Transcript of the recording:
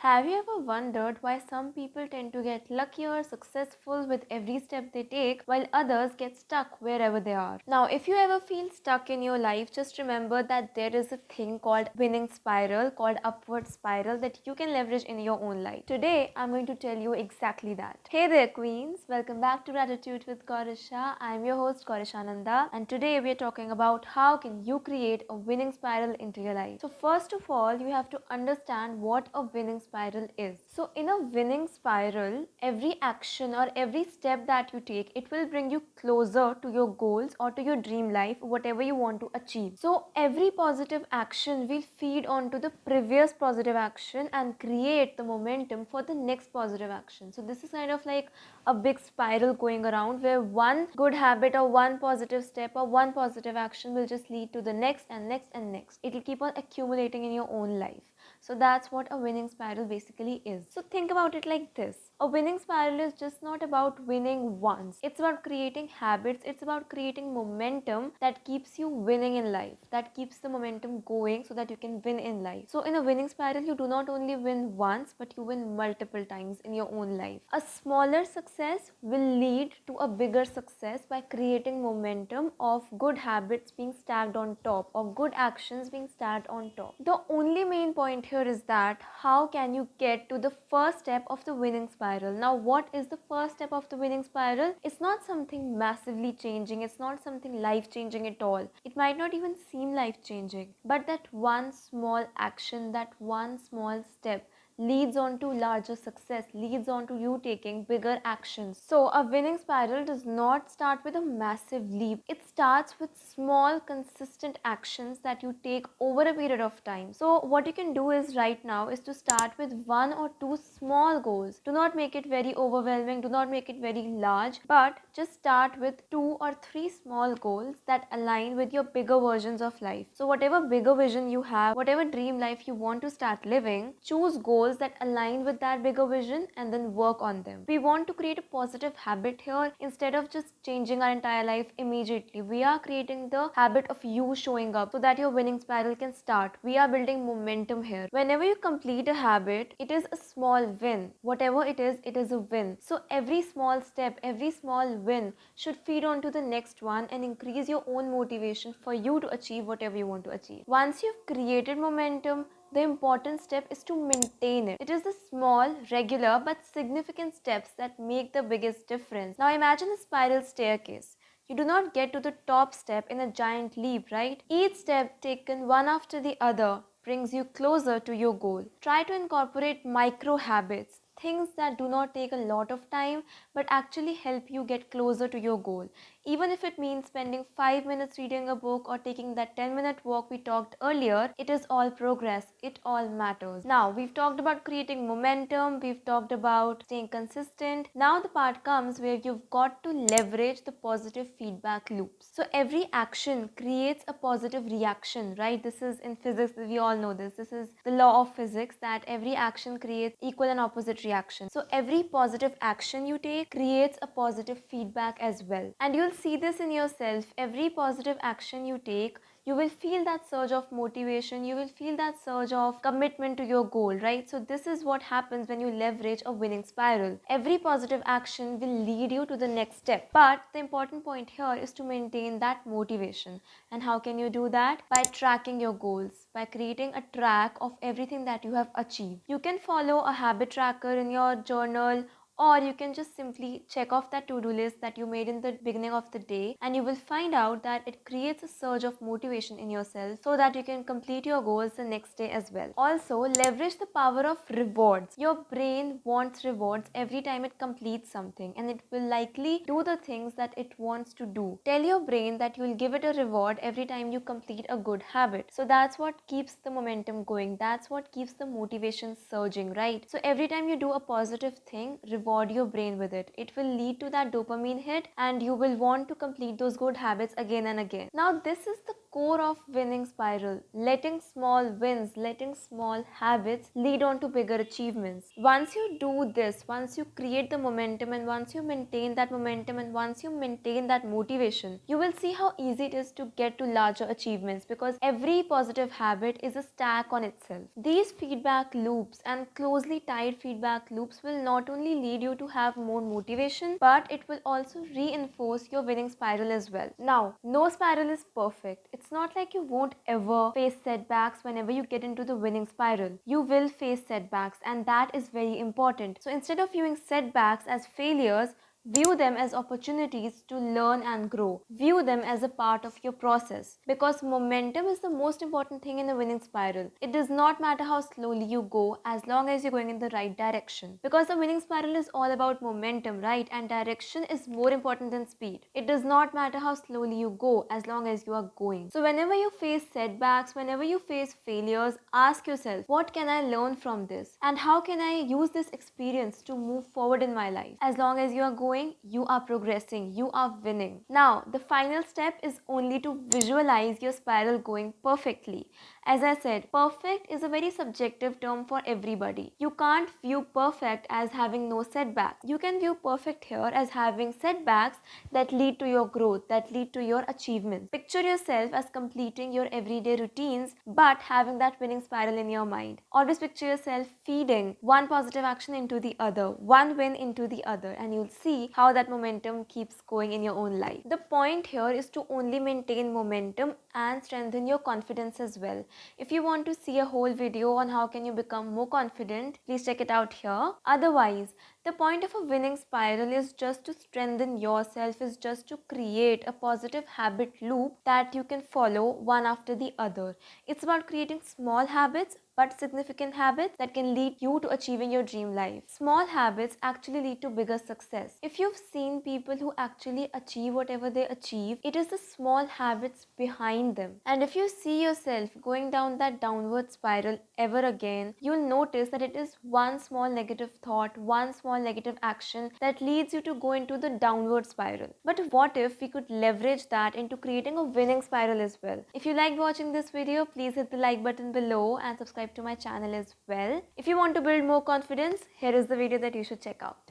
Have you ever wondered why some people tend to get luckier, successful with every step they take, while others get stuck wherever they are? Now, if you ever feel stuck in your life, just remember that there is a thing called winning spiral, called upward spiral that you can leverage in your own life. Today, I'm going to tell you exactly that. Hey there, queens! Welcome back to Gratitude with Kaurisha. I'm your host, Kaurishananda, and today we are talking about how can you create a winning spiral into your life. So, first of all, you have to understand what a winning spiral is. So in a winning spiral, every action or every step that you take, it will bring you closer to your goals or to your dream life, whatever you want to achieve. So every positive action will feed on to the previous positive action and create the momentum for the next positive action. So this is kind of like a big spiral going around where one good habit or one positive step or one positive action will just lead to the next and next and next. It will keep on accumulating in your own life. So that's what a winning spiral basically is. So think about it like this. A winning spiral is just not about winning once. It's about creating habits. It's about creating momentum that keeps you winning in life. That keeps the momentum going so that you can win in life. So in a winning spiral, you do not only win once, but you win multiple times in your own life. A smaller success will lead to a bigger success by creating momentum of good habits being stacked on top or good actions being stacked on top. The only main point here is that how can you get to the first step of the winning spiral? Now, what is the first step of the winning spiral? It's not something massively changing, it's not something life changing at all. It might not even seem life changing, but that one small action, that one small step leads on to larger success, leads on to you taking bigger actions. So a winning spiral does not start with a massive leap. It starts with small consistent actions that you take over a period of time. So what you can do is right now is to start with one or two small goals. Do not make it very overwhelming, do not make it very large, but just start with two or three small goals that align with your bigger versions of life. So whatever bigger vision you have, whatever dream life you want to start living, choose goals that align with that bigger vision and then work on them. We want to create a positive habit here instead of just changing our entire life immediately. We are creating the habit of you showing up so that your winning spiral can start. We are building momentum here. Whenever you complete a habit, it is a small win. Whatever it is a win. So every small step, every small win should feed on to the next one and increase your own motivation for you to achieve whatever you want to achieve. Once you've created momentum, the important step is to maintain it. It is the small, regular, but significant steps that make the biggest difference. Now imagine a spiral staircase. You do not get to the top step in a giant leap, right? Each step taken one after the other brings you closer to your goal. Try to incorporate micro habits, things that do not take a lot of time but actually help you get closer to your goal. Even if it means spending 5 minutes reading a book or taking that 10-minute walk we talked earlier, it is all progress. It all matters. Now, we've talked about creating momentum, we've talked about staying consistent. Now, the part comes where you've got to leverage the positive feedback loops. So, every action creates a positive reaction, right? This is in physics, we all know this. This is the law of physics that every action creates equal and opposite reaction. So, every positive action you take creates a positive feedback as well. And you'll see this in yourself. Every positive action you take, you will feel that surge of motivation, you will feel that surge of commitment to your goal, right? So this is what happens when you leverage a winning spiral. Every positive action will lead you to the next step, but the important point here is to maintain that motivation. And how can you do that? By tracking your goals, by creating a track of everything that you have achieved. You can follow a habit tracker in your journal, or you can just simply check off that to-do list that you made in the beginning of the day, and you will find out that it creates a surge of motivation in yourself so that you can complete your goals the next day as well. Also, leverage the power of rewards. Your brain wants rewards every time it completes something, and it will likely do the things that it wants to do. Tell your brain that you will give it a reward every time you complete a good habit. So that's what keeps the momentum going. That's what keeps the motivation surging, right? So every time you do a positive thing, reward your brain with it. It will lead to that dopamine hit and you will want to complete those good habits again and again. Now, this is the core of winning spiral. Letting small wins, letting small habits lead on to bigger achievements. Once you do this, once you create the momentum and once you maintain that momentum and once you maintain that motivation, you will see how easy it is to get to larger achievements, because every positive habit is a stack on itself. These feedback loops and closely tied feedback loops will not only lead you to have more motivation, but it will also reinforce your winning spiral as well. Now, no spiral is perfect. It's not like you won't ever face setbacks whenever you get into the winning spiral. You will face setbacks, and that is very important. So instead of viewing setbacks as failures, view them as opportunities to learn and grow. View them as a part of your process, because momentum is the most important thing in a winning spiral. It does not matter how slowly you go as long as you're going in the right direction, because the winning spiral is all about momentum, right? And direction is more important than speed. It does not matter how slowly you go as long as you are going. So whenever you face setbacks, whenever you face failures, ask yourself, what can I learn from this, and how can I use this experience to move forward in my life? As long as you are going, you are progressing, you are winning. Now, the final step is only to visualize your spiral going perfectly. As I said, perfect is a very subjective term for everybody. You can't view perfect as having no setbacks. You can view perfect here as having setbacks that lead to your growth, that lead to your achievements. Picture yourself as completing your everyday routines but having that winning spiral in your mind. Always picture yourself feeding one positive action into the other, one win into the other, and you'll see how that momentum keeps going in your own life. The point here is to only maintain momentum and strengthen your confidence as well. If you want to see a whole video on how can you become more confident, please check it out here. Otherwise, the point of a winning spiral is just to strengthen yourself, is just to create a positive habit loop that you can follow one after the other. It's about creating small habits but significant habits that can lead you to achieving your dream life. Small habits actually lead to bigger success. If you've seen people who actually achieve whatever they achieve, it is the small habits behind them. And if you see yourself going down that downward spiral ever again, you'll notice that it is one small negative thought, one small negative action that leads you to go into the downward spiral. But what if we could leverage that into creating a winning spiral as well? If you liked watching this video, please hit the like button below and subscribe to my channel as well. If you want to build more confidence, here is the video that you should check out.